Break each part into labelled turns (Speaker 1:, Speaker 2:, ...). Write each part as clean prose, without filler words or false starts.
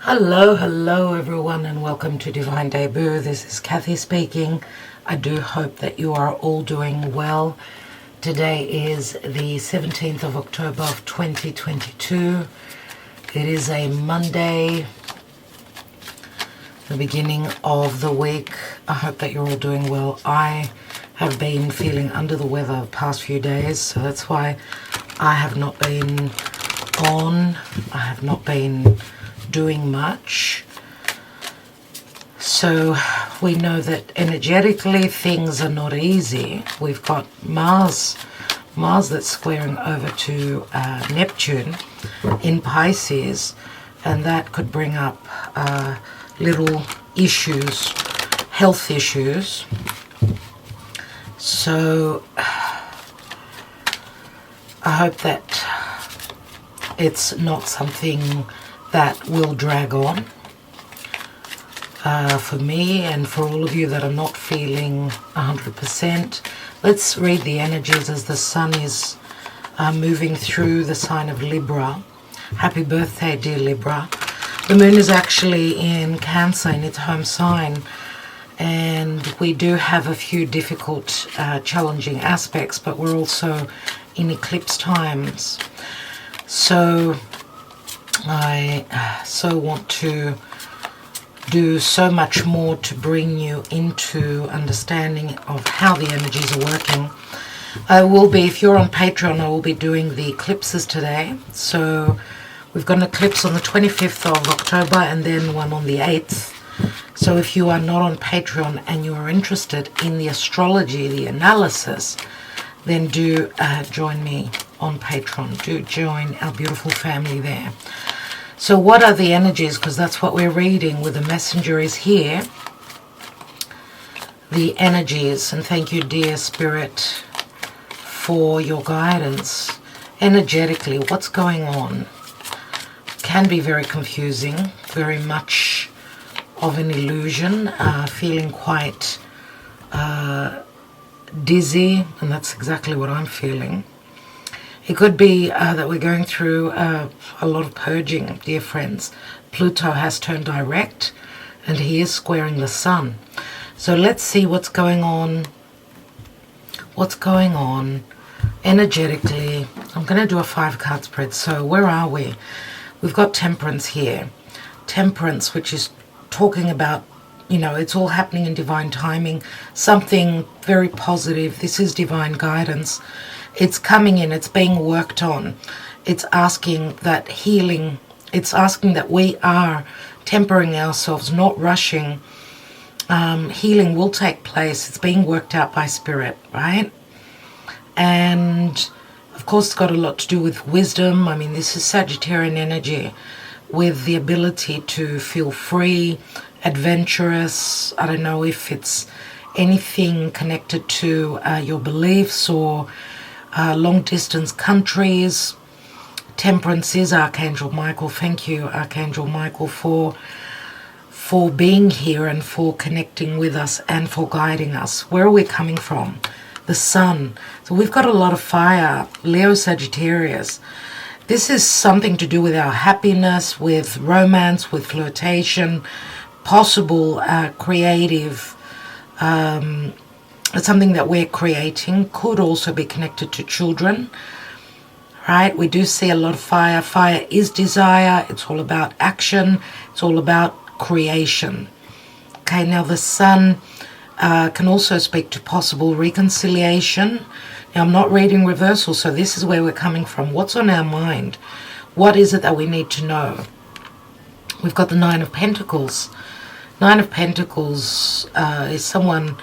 Speaker 1: Hello everyone, and welcome to Divine Debut. This is Kathy speaking. I do hope that you are all doing well. Today is the 17th of October of 2022. It is a Monday, the beginning of the week. I hope that you're all doing well. I have been feeling under the weather the past few days, so that's why I have not been on. I have not been doing much. So we know that energetically things are not easy. We've got Mars that's squaring over to Neptune in Pisces, and that could bring up little issues, health issues. So I hope that it's not something that will drag on for me and for all of you that are not feeling 100%. Let's read the energies as the sun is moving through the sign of Libra. Happy birthday, dear Libra. The moon is actually in Cancer, in its home sign, and we do have a few difficult, challenging aspects, but we're also in eclipse times. So I so want to do so much more to bring you into understanding of how the energies are working. I will be, if you're on Patreon, I will be doing the eclipses today. So we've got an eclipse on the 25th of October and then one on the 8th. So if you are not on Patreon and you are interested in the astrology, the analysis, then do join me on Patreon. Do join our beautiful family there. So what are the energies? Because that's what we're reading with the messenger is here. The energies, and thank you, dear Spirit, for your guidance. Energetically, what's going on? Can be very confusing, very much of an illusion, feeling quite dizzy, and that's exactly what I'm feeling. It could be that we're going through a lot of purging, dear friends. Pluto has turned direct and he is squaring the sun. So let's see what's going on. What's going on energetically. I'm going to do a 5-card spread. So where are we? We've got Temperance here. Temperance, which is talking about, you know, it's all happening in divine timing. Something very positive. This is divine guidance. It's coming in, it's being worked on. It's asking that healing, it's asking that we are tempering ourselves, not rushing. Healing will take place. It's being worked out by Spirit, right? And of course, it's got a lot to do with wisdom. I mean, this is Sagittarian energy with the ability to feel free, adventurous. I don't know if it's anything connected to your beliefs or long-distance countries. Temperance is Archangel Michael. Thank you, Archangel Michael, for being here and for connecting with us and for guiding us. Where are we coming from? The sun. So we've got a lot of fire. Leo, Sagittarius. This is something to do with our happiness, with romance, with flirtation, possible creative something that we're creating. Could also be connected to children, right? We do see a lot of fire. Fire is desire. It's all about action. It's all about creation. Okay, now the sun can also speak to possible reconciliation. Now I'm not reading reversal, so this is where we're coming from. What's on our mind? What is it that we need to know? We've got the 9 of Pentacles. 9 of Pentacles is someone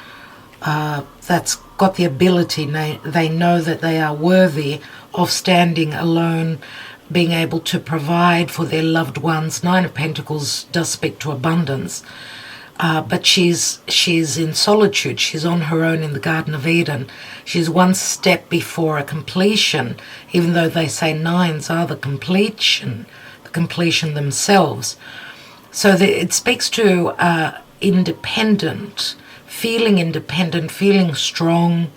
Speaker 1: that's got the ability, they know that they are worthy of standing alone, being able to provide for their loved ones. 9 of Pentacles does speak to abundance, but she's in solitude. She's on her own in the Garden of Eden. She's one step before a completion, even though they say 9s are the completion themselves. So it speaks to independent, feeling strong.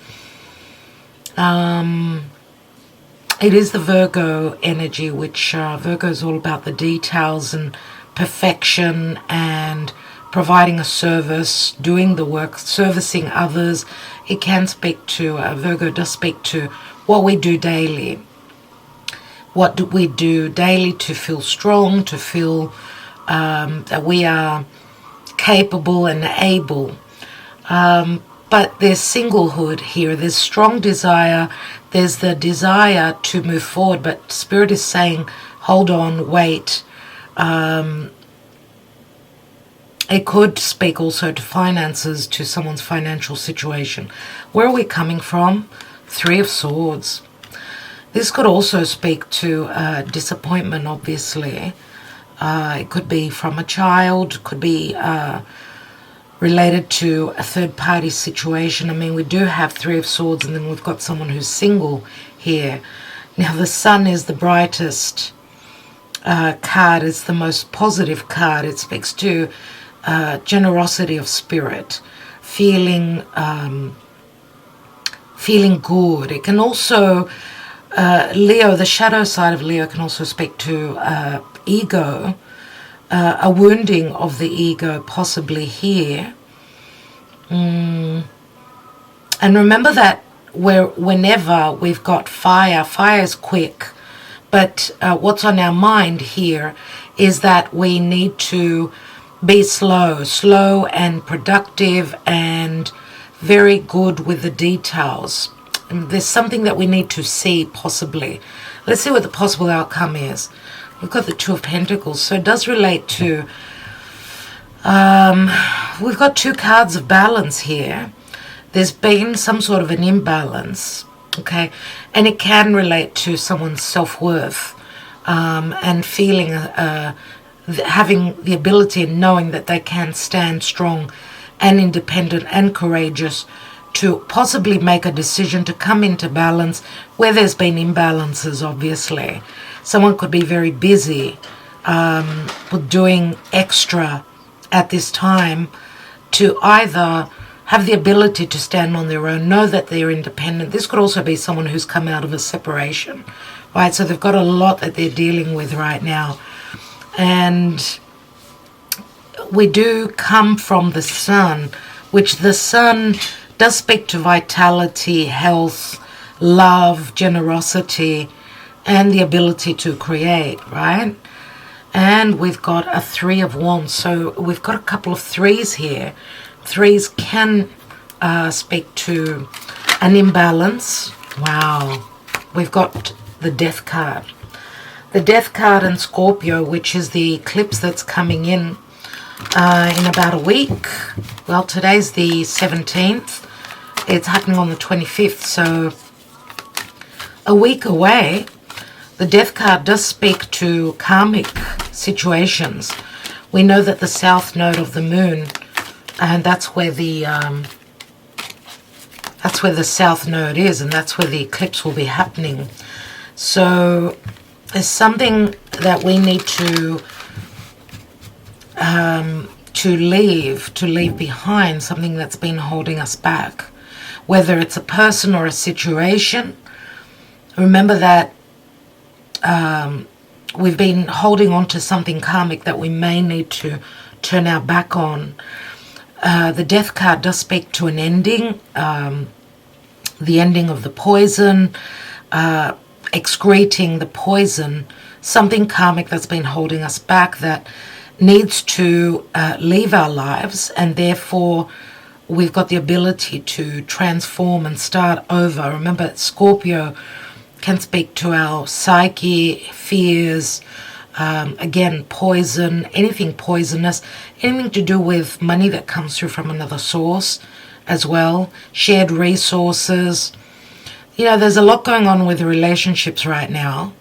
Speaker 1: It is the Virgo energy, which Virgo is all about the details and perfection and providing a service, doing the work, servicing others. It can speak to, Virgo does speak to what we do daily. What do we do daily to feel strong, to feel that we are capable and able. But there's singlehood here. There's strong desire. There's the desire to move forward. But Spirit is saying, hold on, wait. It could speak also to finances, to someone's financial situation. Where are we coming from? Three of Swords. This could also speak to disappointment, obviously. It could be from a child, could be related to a third-party situation. I mean, we do have Three of Swords, and then we've got someone who's single here. Now, the Sun is the brightest card. It's the most positive card. It speaks to generosity of spirit, feeling good. It can also, Leo, the shadow side of Leo can also speak to ego, a wounding of the ego possibly here. And remember that whenever we've got fire, fire is quick. But what's on our mind here is that we need to be slow and productive and very good with the details. And there's something that we need to see possibly. Let's see what the possible outcome is. We've got the Two of Pentacles, so it does relate to, we've got two cards of balance here. There's been some sort of an imbalance, okay? And it can relate to someone's self-worth and feeling, having the ability and knowing that they can stand strong and independent and courageous to possibly make a decision to come into balance where there's been imbalances, obviously. Someone could be very busy with doing extra at this time to either have the ability to stand on their own, know that they're independent. This could also be someone who's come out of a separation, right? So they've got a lot that they're dealing with right now. And we do come from the Sun, which the Sun does speak to vitality, health, love, generosity, and the ability to create, right? And we've got a Three of Wands. So we've got a couple of threes here. Threes can speak to an imbalance. Wow. We've got the Death card. The Death card in Scorpio, which is the eclipse that's coming in about a week. Well, today's the 17th. It's happening on the 25th, so a week away. The Death card does speak to karmic situations. We know that the south node of the moon, and that's where the south node is, and that's where the eclipse will be happening. So there's something that we need to leave behind, something that's been holding us back, whether it's a person or a situation. Remember that we've been holding on to something karmic that we may need to turn our back on. The Death card does speak to an ending, the ending of the poison, excreting the poison, something karmic that's been holding us back that needs to leave our lives, and therefore we've got the ability to transform and start over. Remember, Scorpio can speak to our psyche, fears, again, poison, anything poisonous, anything to do with money that comes through from another source as well, shared resources. You know, there's a lot going on with relationships right now,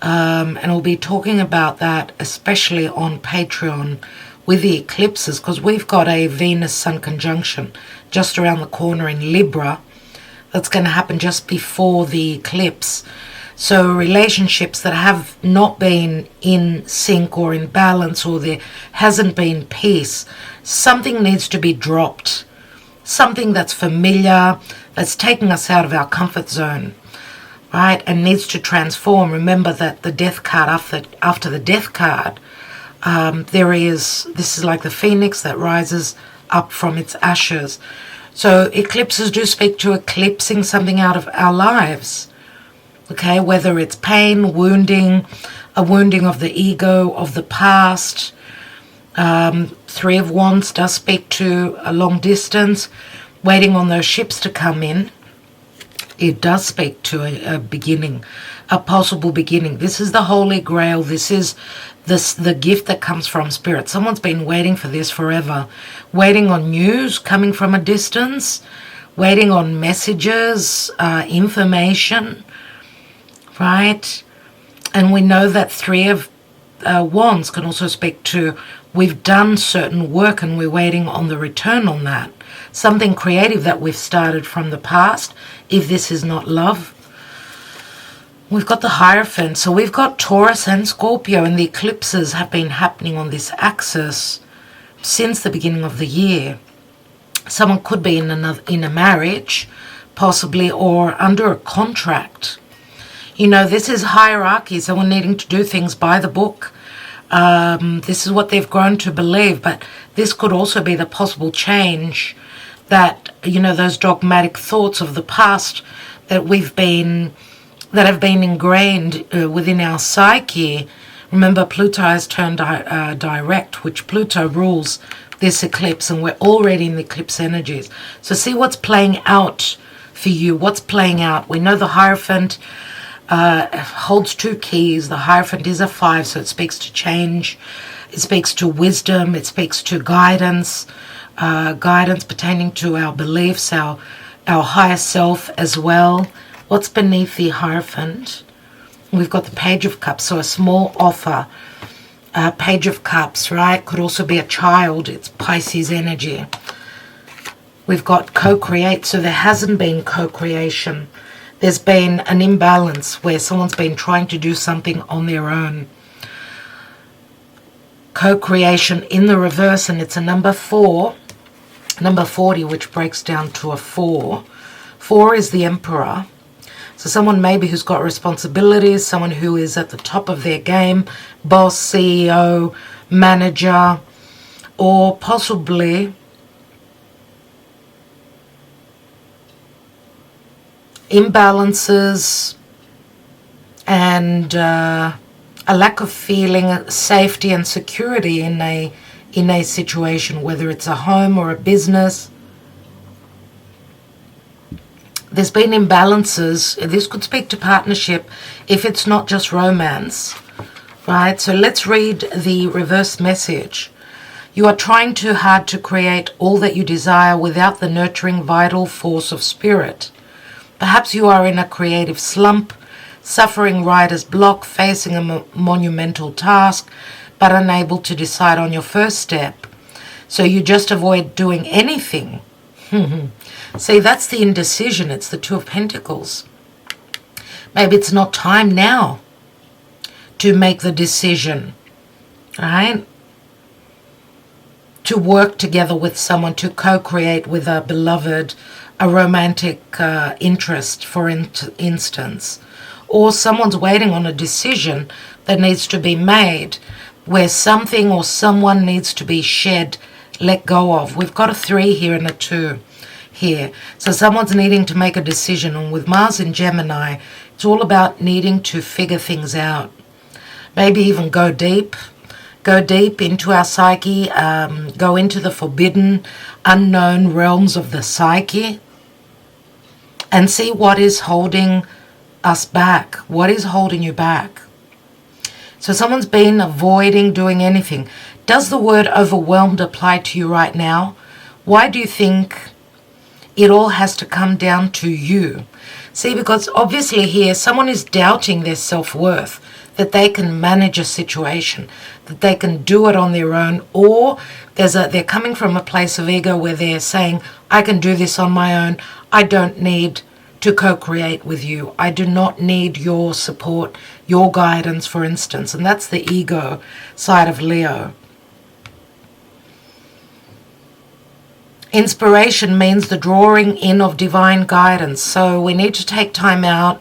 Speaker 1: and we'll be talking about that especially on Patreon with the eclipses, because we've got a Venus-Sun conjunction just around the corner in Libra that's going to happen just before the eclipse. So relationships that have not been in sync or in balance, or there hasn't been peace, something needs to be dropped. Something that's familiar, that's taking us out of our comfort zone, right? And needs to transform. Remember that the Death card, after the Death card, This is like the phoenix that rises up from its ashes. So eclipses do speak to eclipsing something out of our lives. Okay, whether it's pain, wounding, a wounding of the ego, of the past. Three of Wands does speak to a long distance, waiting on those ships to come in. It does speak to a beginning, a possible beginning. This is the Holy Grail. This is the gift that comes from Spirit. Someone's been waiting for this forever, waiting on news coming from a distance, waiting on messages, information, right? And we know that Three of Wands can also speak to we've done certain work and we're waiting on the return on that. Something creative that we've started from the past, if this is not love. We've got the Hierophant. So we've got Taurus and Scorpio, and the eclipses have been happening on this axis since the beginning of the year. Someone could be in a marriage, possibly, or under a contract. You know, this is hierarchy, someone needing to do things by the book. This is what they've grown to believe, but this could also be the possible change that, you know, those dogmatic thoughts of the past that have been ingrained within our psyche. Remember, Pluto has turned direct, which Pluto rules this eclipse, and we're already in the eclipse energies. So see what's playing out for you, what's playing out. We know the Hierophant holds two keys. The Hierophant is a 5, so it speaks to change, it speaks to wisdom, it speaks to guidance, guidance pertaining to our beliefs, our higher self as well. What's beneath the Hierophant? We've got the Page of Cups, so a small offer. Page of Cups, right? Could also be a child. It's Pisces energy. We've got co-create, so there hasn't been co-creation. There's been an imbalance where someone's been trying to do something on their own. Co-creation in the reverse, and it's a number 4, number 40, which breaks down to a 4. 4 is the Emperor. So someone maybe who's got responsibilities, someone who is at the top of their game, boss, CEO, manager, or possibly imbalances and a lack of feeling safety and security in a situation, whether it's a home or a business. There's been imbalances. This could speak to partnership if it's not just romance, right? So let's read the reverse message. You are trying too hard to create all that you desire without the nurturing vital force of spirit. Perhaps you are in a creative slump, suffering writer's block, facing a monumental task, but unable to decide on your first step. So you just avoid doing anything. See, that's the indecision. It's the Two of Pentacles. Maybe it's not time now to make the decision, right? To work together with someone, to co-create with a beloved, a romantic interest, for instance. Or someone's waiting on a decision that needs to be made, where something or someone needs to be shed, let go of. We've got a 3 here and a 2 here. So someone's needing to make a decision. And with Mars in Gemini, it's all about needing to figure things out. Maybe even go deep into our psyche, go into the forbidden, unknown realms of the psyche, and see what is holding us back. What is holding you back? So someone's been avoiding doing anything. Does the word overwhelmed apply to you right now? Why do you think it all has to come down to you? See, because obviously here someone is doubting their self-worth, that they can manage a situation, that they can do it on their own, or they're coming from a place of ego where they're saying, I can do this on my own. I don't need to co-create with you. I do not need your support, your guidance, for instance. And that's the ego side of Leo. Inspiration means the drawing in of divine guidance. So we need to take time out,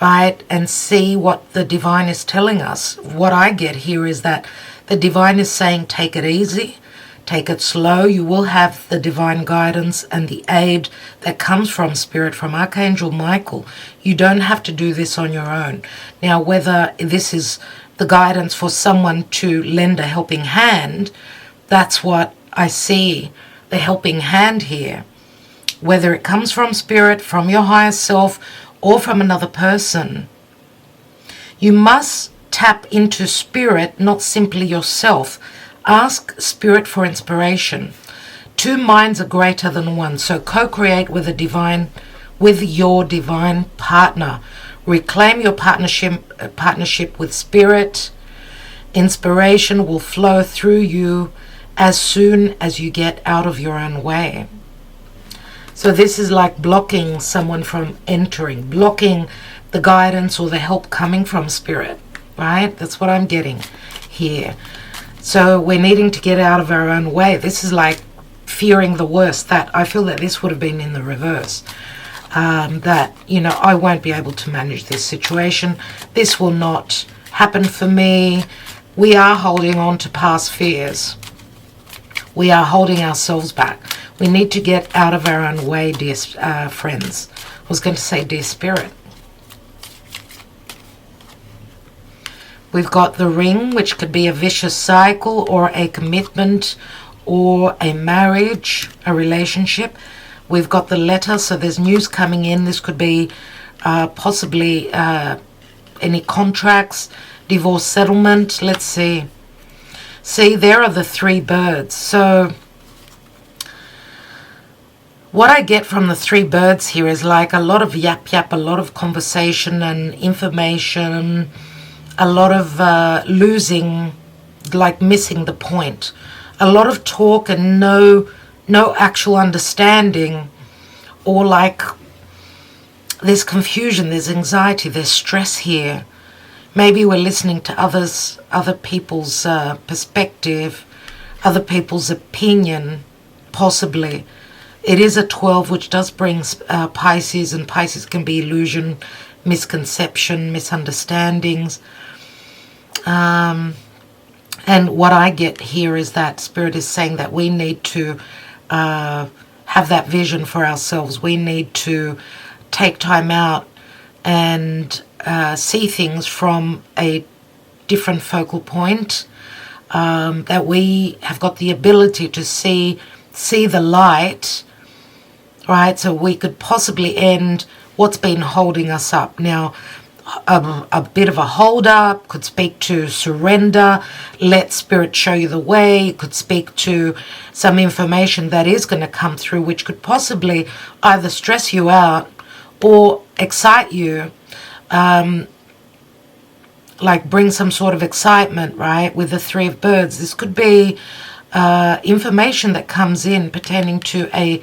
Speaker 1: right, and see what the divine is telling us. What I get here is that The divine is saying, take it easy, take it slow. You will have the divine guidance and the aid that comes from Spirit, from Archangel Michael. You don't have to do this on your own. Now, whether this is the guidance for someone to lend a helping hand, that's what I see, the helping hand here. Whether it comes from Spirit, from your higher self, or from another person, you must tap into Spirit, not simply yourself. Ask Spirit for inspiration. Two minds are greater than one, so co-create with your divine partner. Reclaim your partnership with Spirit. Inspiration will flow through you as soon as you get out of your own way. So this is like blocking someone from entering, blocking the guidance or the help coming from Spirit, right? That's what I'm getting here. So we're needing to get out of our own way. This is like fearing the worst. That I feel that this would have been in the reverse. That, I won't be able to manage this situation. This will not happen for me. We are holding on to past fears. We are holding ourselves back. We need to get out of our own way, dear friends. I was going to say, dear Spirit. We've got the ring, which could be a vicious cycle or a commitment or a marriage, a relationship. We've got the letter, so there's news coming in. This could be possibly any contracts, divorce settlement. Let's see. See, there are the three birds. So what I get from the three birds here is like a lot of yap, a lot of conversation and information, a lot of losing, like missing the point. A lot of talk and no actual understanding, or like there's confusion, there's anxiety, there's stress here. Maybe we're listening to other people's perspective, other people's opinion, possibly. It is a 12, which does bring Pisces, and Pisces can be illusion, misconception, misunderstandings. And what I get here is that Spirit is saying that we need to have that vision for ourselves. We need to take time out and see things from a different focal point, that we have got the ability to see the light, right? So we could possibly end what's been holding us up. Now, a bit of a hold up could speak to surrender, let Spirit show you the way. It could speak to some information that is going to come through, which could possibly either stress you out or excite you, like bring some sort of excitement, right? With the three of birds, this could be information that comes in pertaining to a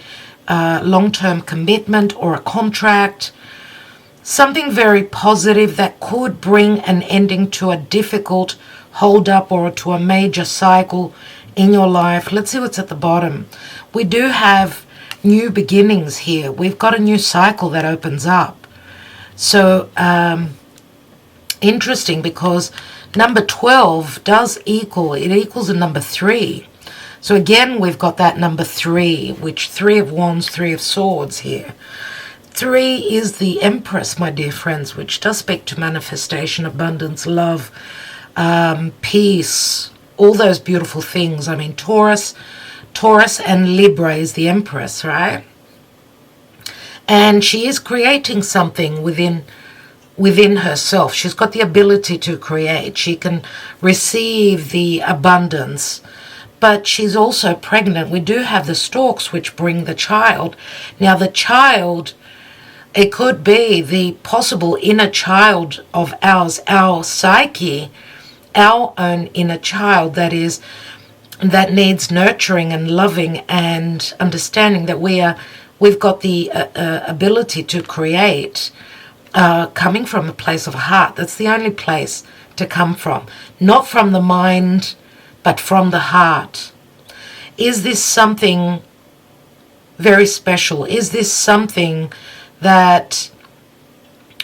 Speaker 1: long-term commitment or a contract, something very positive that could bring an ending to a difficult hold-up or to a major cycle in your life. Let's see what's at the bottom. We do have new beginnings here. We've got a new cycle that opens up. So interesting, because number 12 equals a number 3. So again, we've got that number 3, which 3 of wands, 3 of swords here. 3 is the Empress, my dear friends, which does speak to manifestation, abundance, love, peace, all those beautiful things. I mean, Taurus and Libra is the Empress, right? And she is creating something within herself. She's got the ability to create. She can receive the abundance, but she's also pregnant. We do have the storks, which bring the child. Now, the child, it could be the possible inner child of ours, our psyche, our own inner child that needs nurturing and loving and understanding, that we've got the ability to create, coming from a place of heart. That's the only place to come from, not from the mind, but from the heart. Is this something very special? Is this something that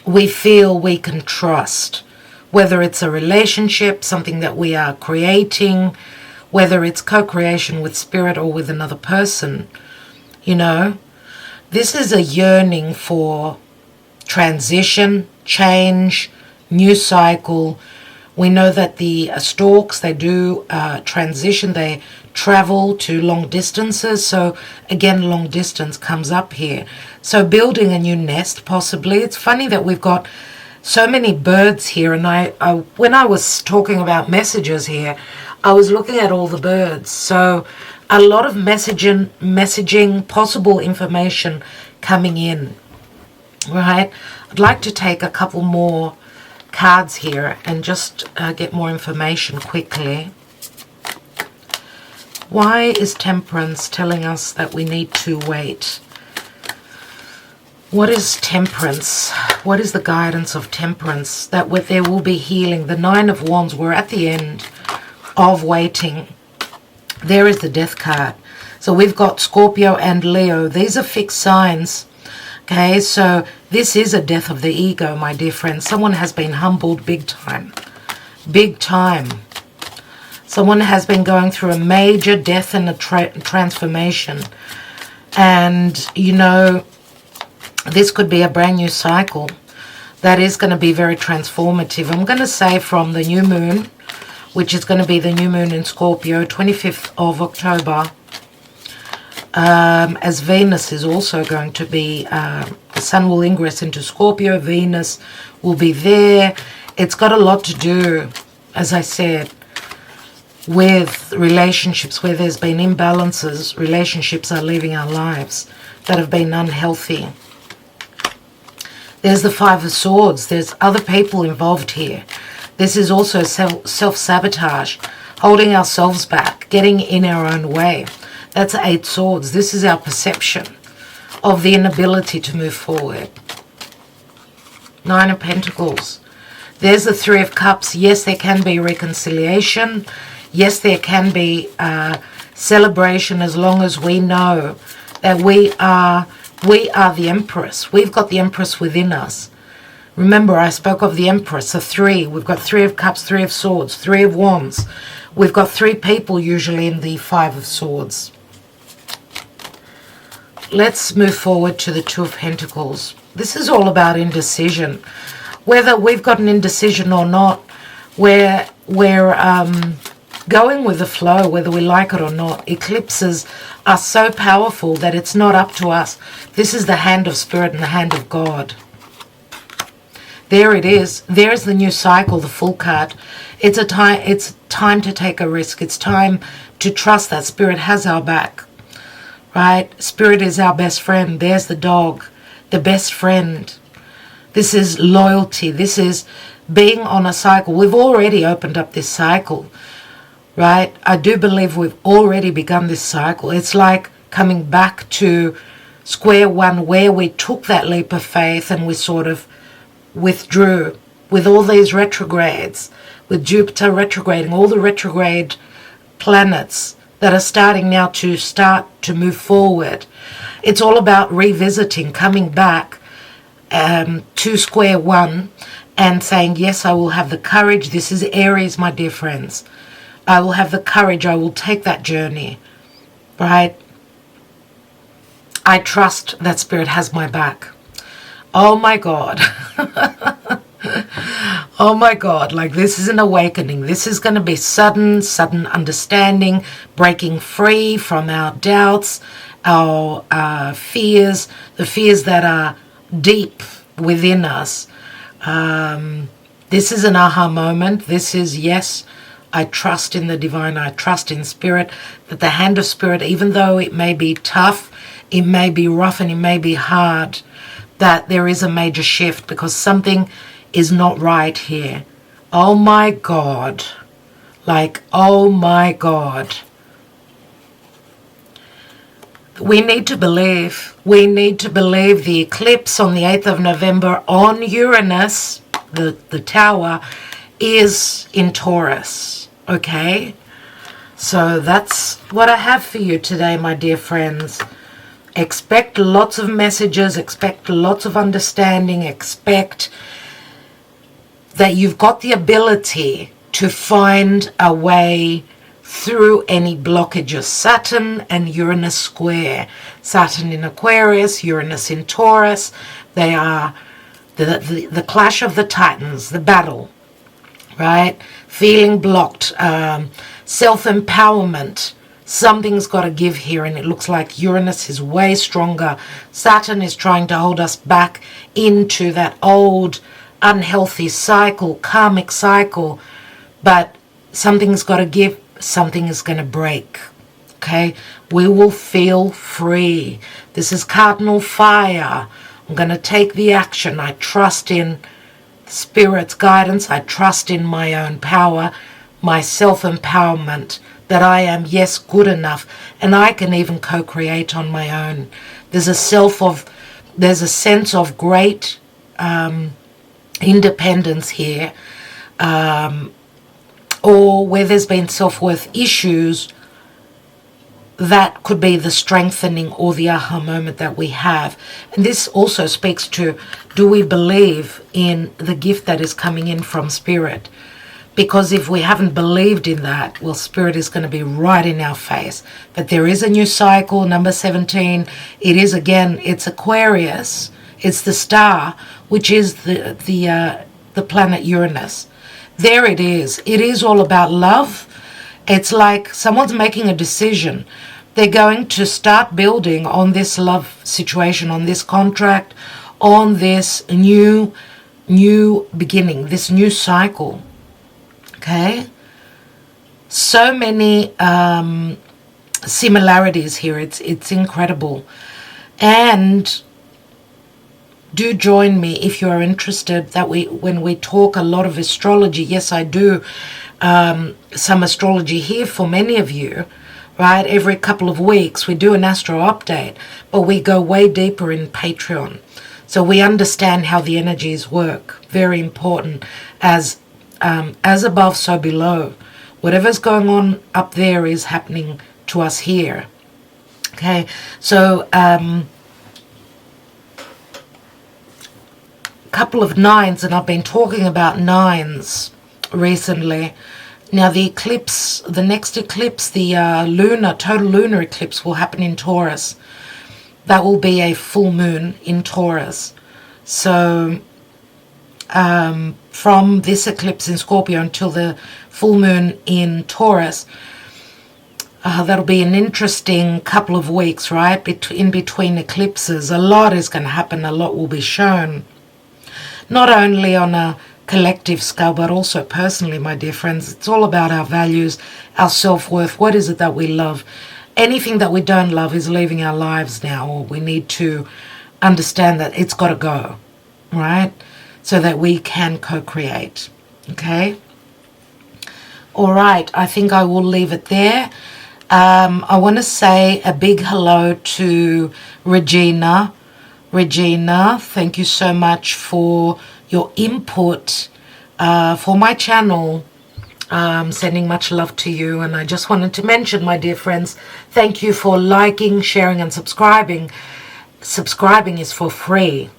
Speaker 1: we feel we can trust? whether it's a relationship, something that we are creating, whether it's co-creation with spirit or with another person. You know, this is a yearning for transition, change, new cycle. We know that the storks, they do transition, they travel to long distances. So again, long distance comes up here. So building a new nest, possibly. It's funny that we've got so many birds here. And I when I was talking about messages here, I was looking at all the birds. So a lot of messaging, possible information coming in, right? I'd like to take a couple more cards here and just get more information quickly. Why is Temperance telling us that we need to wait? What is Temperance? What is the guidance of Temperance? That there will be healing. The Nine of Wands, we're at the end of waiting. There is the Death card. So we've got Scorpio and Leo. These are fixed signs. Okay, so this is a death of the ego, my dear friends. Someone has been humbled big time. Big time. Someone has been going through a major death and a transformation. And, you know, this could be a brand new cycle that is going to be very transformative. I'm going to say from the new moon, which is going to be the new moon in Scorpio, 25th of October, as Venus is also going to be, the sun will ingress into Scorpio, Venus will be there. It's got a lot to do, as I said, with relationships where there's been imbalances. Relationships are leaving our lives that have been unhealthy. There's the Five of Swords. There's other people involved here. This is also self-sabotage, holding ourselves back, getting in our own way. That's Eight Swords. This is our perception of the inability to move forward. Nine of Pentacles. There's the Three of Cups. Yes, there can be reconciliation. Yes, there can be celebration, as long as we know that we are the Empress. We've got the Empress within us. Remember, I spoke of the Empress, the three. We've got Three of Cups, Three of Swords, Three of Wands. We've got three people usually in the Five of Swords. Let's move forward to the Two of Pentacles. This is all about indecision. Whether we've got an indecision or not, we're going with the flow, whether we like it or not. Eclipses are so powerful that it's not up to us. This is the hand of Spirit and the hand of God. There it is. There's the new cycle, the Full card. It's time to take a risk. It's time to trust that Spirit has our back. Right? Spirit is our best friend. There's the dog, the best friend. This is loyalty. This is being on a cycle. We've already opened up this cycle. Right? I do believe we've already begun this cycle. It's like coming back to square one, where we took that leap of faith and we sort of withdrew with all these retrogrades, with Jupiter retrograding, all the retrograde planets that are starting now to move forward. It's all about revisiting, coming back to square one and saying, yes, I will have the courage. This is Aries, my dear friends. I will have the courage. I will take that journey, right? I trust that Spirit has my back. Oh my God. Oh my God, like this is an awakening. This is going to be sudden understanding, breaking free from our doubts, our fears, the fears that are deep within us. This is an aha moment. This is, yes, I trust in the divine. I trust in Spirit, that the hand of Spirit, even though it may be tough, it may be rough and it may be hard, that there is a major shift because something is not right here. Oh my God. Like, oh my God. We need to believe. We need to believe the eclipse on the 8th of November on Uranus, the tower, is in Taurus. Okay? So that's what I have for you today, my dear friends. Expect lots of messages, expect lots of understanding, expect that you've got the ability to find a way through any blockages. Saturn and Uranus square. Saturn in Aquarius, Uranus in Taurus. They are the clash of the titans, the battle, right? Feeling blocked, self-empowerment. Something's got to give here, and it looks like Uranus is way stronger. Saturn is trying to hold us back into that old unhealthy cycle, karmic cycle, but something's got to give, something is going to break. Okay, we will feel free. This is cardinal fire. I'm going to take the action. I trust in Spirit's guidance. I trust in my own power, my self-empowerment, that I am, yes, good enough, and I can even co-create on my own. There's a sense of great independence here, or where there's been self-worth issues. That could be the strengthening or the aha moment that we have. And this also speaks to, do we believe in the gift that is coming in from Spirit? Because if we haven't believed in that, well, Spirit is going to be right in our face. But there is a new cycle, number 17. It is, again, it's Aquarius. It's the star, which is the planet Uranus. There it is. It is all about love. It's like someone's making a decision. They're going to start building on this love situation, on this contract, on this new beginning, this new cycle. Okay? So many similarities here. It's incredible. And do join me if you are interested, that when we talk a lot of astrology. Yes, I do some astrology here for many of you, right? Every couple of weeks we do an astro update, but we go way deeper in Patreon. So we understand how the energies work. Very important. As above, so below. Whatever's going on up there is happening to us here. Okay, so couple of nines, and I've been talking about nines recently. Now the eclipse, the next eclipse, the total lunar eclipse will happen in Taurus. That will be a full moon in Taurus. So from this eclipse in Scorpio until the full moon in Taurus, that'll be an interesting couple of weeks, right? In between eclipses, a lot is going to happen. A lot will be shown. Not only on a collective scale, but also personally, my dear friends. It's all about our values, our self-worth. What is it that we love? Anything that we don't love is leaving our lives now, or we need to understand that it's got to go, right? So that we can co-create, okay? All right, I think I will leave it there. I want to say a big hello to Regina. Regina, thank you so much for your input for my channel. Sending much love to you. And I just wanted to mention, my dear friends, thank you for liking, sharing, and subscribing. Subscribing is for free,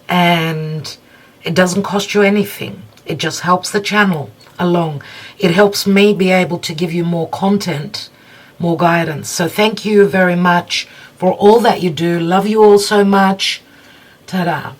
Speaker 1: and it doesn't cost you anything. It just helps the channel along. It helps me be able to give you more content, more guidance. So thank you very much for all that you do. Love you all so much. Ta-da.